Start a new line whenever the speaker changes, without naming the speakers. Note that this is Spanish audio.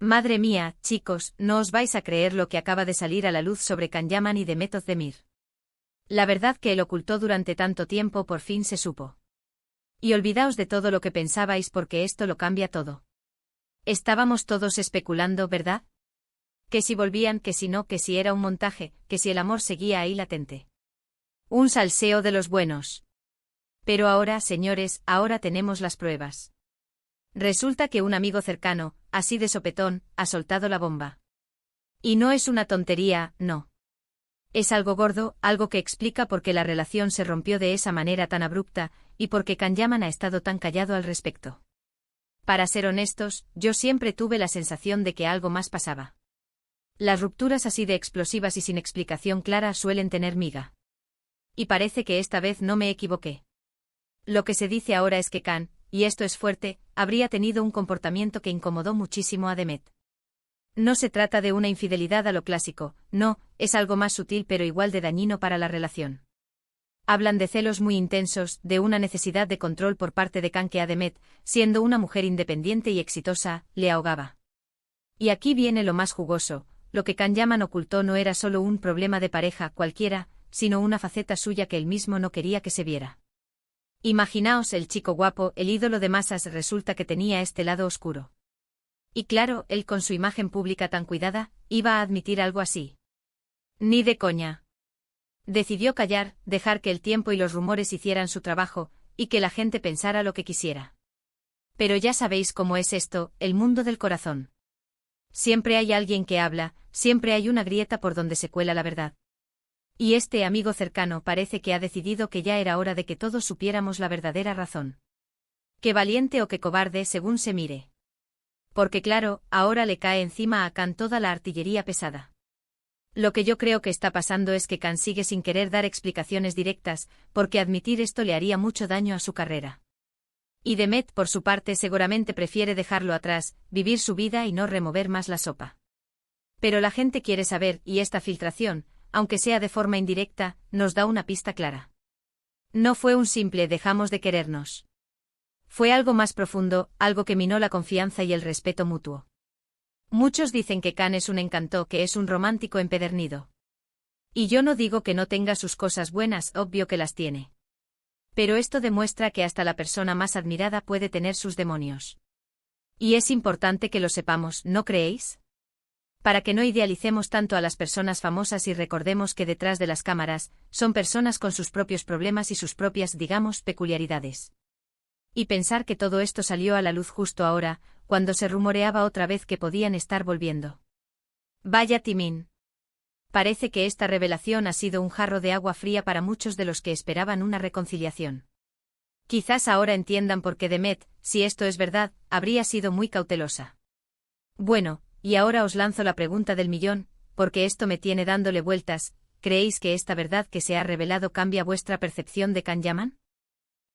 Madre mía, chicos, no os vais a creer lo que acaba de salir a la luz sobre Can Yaman y Demet Özdemir. La verdad que él ocultó durante tanto tiempo por fin se supo. Y olvidaos de todo lo que pensabais porque esto lo cambia todo. Estábamos todos especulando, ¿verdad? Que si volvían, que si no, que si era un montaje, que si el amor seguía ahí latente. Un salseo de los buenos. Pero ahora, señores, ahora tenemos las pruebas. Resulta que un amigo cercano, así de sopetón, ha soltado la bomba. Y no es una tontería, no. Es algo gordo, algo que explica por qué la relación se rompió de esa manera tan abrupta, y por qué Can Yaman ha estado tan callado al respecto. Para ser honestos, yo siempre tuve la sensación de que algo más pasaba. Las rupturas así de explosivas y sin explicación clara suelen tener miga. Y parece que esta vez no me equivoqué. Lo que se dice ahora es que Can, y esto es fuerte, habría tenido un comportamiento que incomodó muchísimo a Demet. No se trata de una infidelidad a lo clásico, no, es algo más sutil pero igual de dañino para la relación. Hablan de celos muy intensos, de una necesidad de control por parte de Can que a Demet, siendo una mujer independiente y exitosa, le ahogaba. Y aquí viene lo más jugoso, lo que Can Yaman ocultó no era solo un problema de pareja cualquiera, sino una faceta suya que él mismo no quería que se viera. Imaginaos el chico guapo, el ídolo de masas resulta que tenía este lado oscuro. Y claro, él con su imagen pública tan cuidada, iba a admitir algo así. Ni de coña. Decidió callar, dejar que el tiempo y los rumores hicieran su trabajo, y que la gente pensara lo que quisiera. Pero ya sabéis cómo es esto, el mundo del corazón. Siempre hay alguien que habla, siempre hay una grieta por donde se cuela la verdad. Y este amigo cercano parece que ha decidido que ya era hora de que todos supiéramos la verdadera razón. Qué valiente o qué cobarde según se mire. Porque claro, ahora le cae encima a Can toda la artillería pesada. Lo que yo creo que está pasando es que Can sigue sin querer dar explicaciones directas, porque admitir esto le haría mucho daño a su carrera. Y Demet, por su parte, seguramente prefiere dejarlo atrás, vivir su vida y no remover más la sopa. Pero la gente quiere saber, y esta filtración, aunque sea de forma indirecta, nos da una pista clara. No fue un simple dejamos de querernos. Fue algo más profundo, algo que minó la confianza y el respeto mutuo. Muchos dicen que Can es un encanto, que es un romántico empedernido. Y yo no digo que no tenga sus cosas buenas, obvio que las tiene. Pero esto demuestra que hasta la persona más admirada puede tener sus demonios. Y es importante que lo sepamos, ¿no creéis? Para que no idealicemos tanto a las personas famosas y recordemos que detrás de las cámaras, son personas con sus propios problemas y sus propias, digamos, peculiaridades. Y pensar que todo esto salió a la luz justo ahora, cuando se rumoreaba otra vez que podían estar volviendo. Vaya timín. Parece que esta revelación ha sido un jarro de agua fría para muchos de los que esperaban una reconciliación. Quizás ahora entiendan por qué Demet, si esto es verdad, habría sido muy cautelosa. Bueno, y ahora os lanzo la pregunta del millón, porque esto me tiene dándole vueltas, ¿creéis que esta verdad que se ha revelado cambia vuestra percepción de Can Yaman?